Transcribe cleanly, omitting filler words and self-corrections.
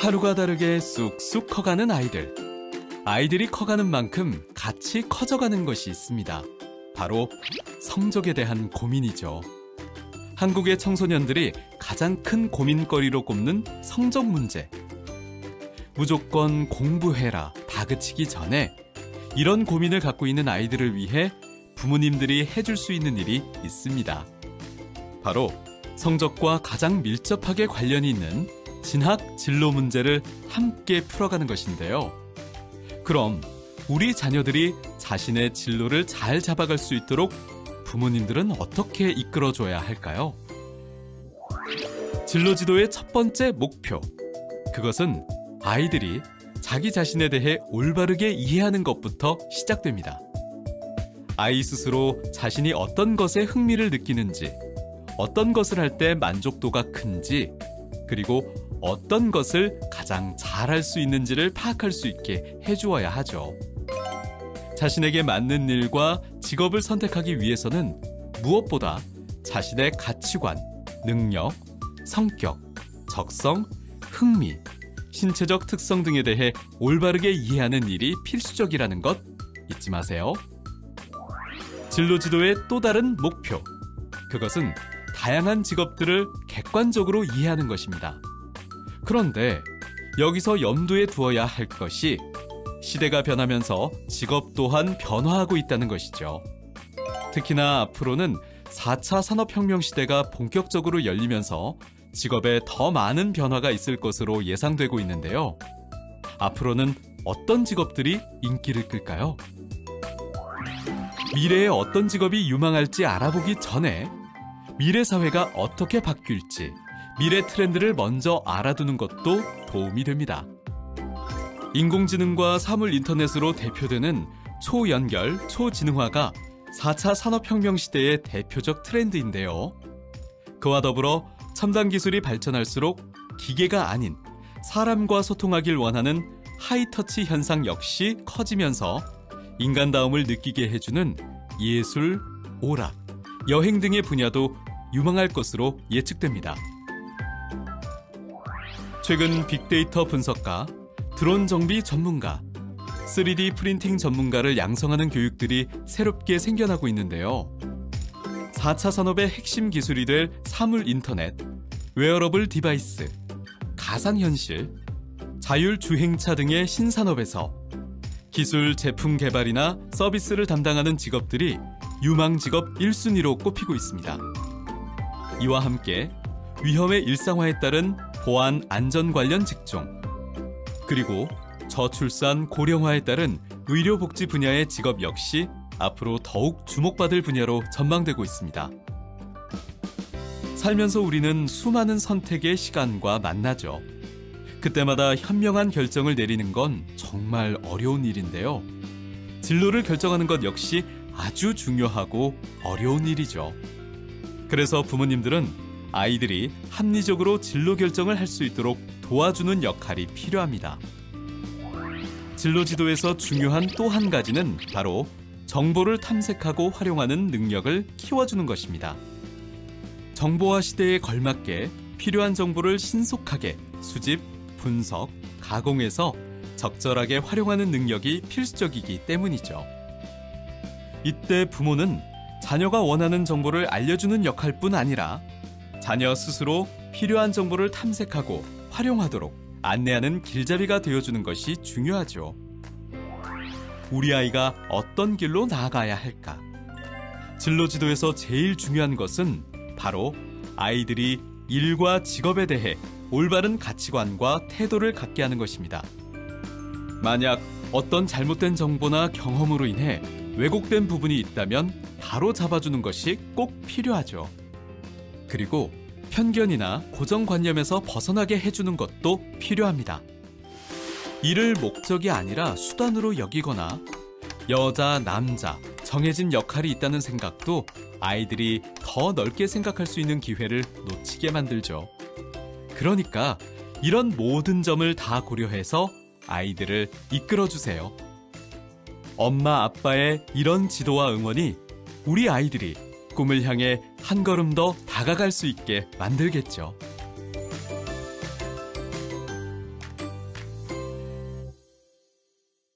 하루가 다르게 쑥쑥 커가는 아이들. 아이들이 커가는 만큼 같이 커져가는 것이 있습니다. 바로 성적에 대한 고민이죠. 한국의 청소년들이 가장 큰 고민거리로 꼽는 성적 문제. 무조건 공부해라 다그치기 전에 이런 고민을 갖고 있는 아이들을 위해 부모님들이 해줄 수 있는 일이 있습니다. 바로 성적과 가장 밀접하게 관련이 있는 진학 진로 문제를 함께 풀어가는 것인데요. 그럼 우리 자녀들이 자신의 진로를 잘 잡아갈 수 있도록 부모님들은 어떻게 이끌어줘야 할까요? 진로 지도의 첫 번째 목표. 그것은 아이들이 자기 자신에 대해 올바르게 이해하는 것부터 시작됩니다. 아이 스스로 자신이 어떤 것에 흥미를 느끼는지, 어떤 것을 할 때 만족도가 큰지, 그리고 어떤 것을 가장 잘할 수 있는지를 파악할 수 있게 해주어야 하죠. 자신에게 맞는 일과 직업을 선택하기 위해서는 무엇보다 자신의 가치관, 능력, 성격, 적성, 흥미, 신체적 특성 등에 대해 올바르게 이해하는 일이 필수적이라는 것 잊지 마세요. 진로 지도의 또 다른 목표. 그것은 다양한 직업들을 객관적으로 이해하는 것입니다. 그런데 여기서 염두에 두어야 할 것이 시대가 변하면서 직업 또한 변화하고 있다는 것이죠. 특히나 앞으로는 4차 산업혁명 시대가 본격적으로 열리면서 직업에 더 많은 변화가 있을 것으로 예상되고 있는데요. 앞으로는 어떤 직업들이 인기를 끌까요? 미래에 어떤 직업이 유망할지 알아보기 전에 미래 사회가 어떻게 바뀔지 미래 트렌드를 먼저 알아두는 것도 도움이 됩니다. 인공지능과 사물 인터넷으로 대표되는 초연결, 초지능화가 4차 산업혁명 시대의 대표적 트렌드인데요. 그와 더불어 첨단 기술이 발전할수록 기계가 아닌 사람과 소통하길 원하는 하이터치 현상 역시 커지면서 인간다움을 느끼게 해주는 예술, 오락, 여행 등의 분야도 유망할 것으로 예측됩니다. 최근 빅데이터 분석가, 드론 정비 전문가, 3D 프린팅 전문가를 양성하는 교육들이 새롭게 생겨나고 있는데요. 4차 산업의 핵심 기술이 될 사물 인터넷, 웨어러블 디바이스, 가상현실, 자율주행차 등의 신산업에서 기술 제품 개발이나 서비스를 담당하는 직업들이 유망 직업 1순위로 꼽히고 있습니다. 이와 함께 위험의 일상화에 따른 보안 안전 관련 직종, 그리고 저출산 고령화에 따른 의료복지 분야의 직업 역시 앞으로 더욱 주목받을 분야로 전망되고 있습니다. 살면서 우리는 수많은 선택의 시간과 만나죠. 그때마다 현명한 결정을 내리는 건 정말 어려운 일인데요. 진로를 결정하는 것 역시 아주 중요하고 어려운 일이죠. 그래서 부모님들은 아이들이 합리적으로 진로 결정을 할 수 있도록 도와주는 역할이 필요합니다. 진로 지도에서 중요한 또 한 가지는 바로 정보를 탐색하고 활용하는 능력을 키워주는 것입니다. 정보화 시대에 걸맞게 필요한 정보를 신속하게 수집, 분석, 가공해서 적절하게 활용하는 능력이 필수적이기 때문이죠. 이때 부모는 자녀가 원하는 정보를 알려주는 역할뿐 아니라 자녀 스스로 필요한 정보를 탐색하고 활용하도록 안내하는 길잡이가 되어주는 것이 중요하죠. 우리 아이가 어떤 길로 나아가야 할까? 진로 지도에서 제일 중요한 것은 바로 아이들이 일과 직업에 대해 올바른 가치관과 태도를 갖게 하는 것입니다. 만약 어떤 잘못된 정보나 경험으로 인해 왜곡된 부분이 있다면 바로 잡아주는 것이 꼭 필요하죠. 그리고 편견이나 고정관념에서 벗어나게 해주는 것도 필요합니다. 이를 목적이 아니라 수단으로 여기거나 여자, 남자, 정해진 역할이 있다는 생각도 아이들이 더 넓게 생각할 수 있는 기회를 놓치게 만들죠. 그러니까 이런 모든 점을 다 고려해서 아이들을 이끌어주세요. 엄마, 아빠의 이런 지도와 응원이 우리 아이들이 꿈을 향해 한 걸음 더 다가갈 수 있게 만들겠죠.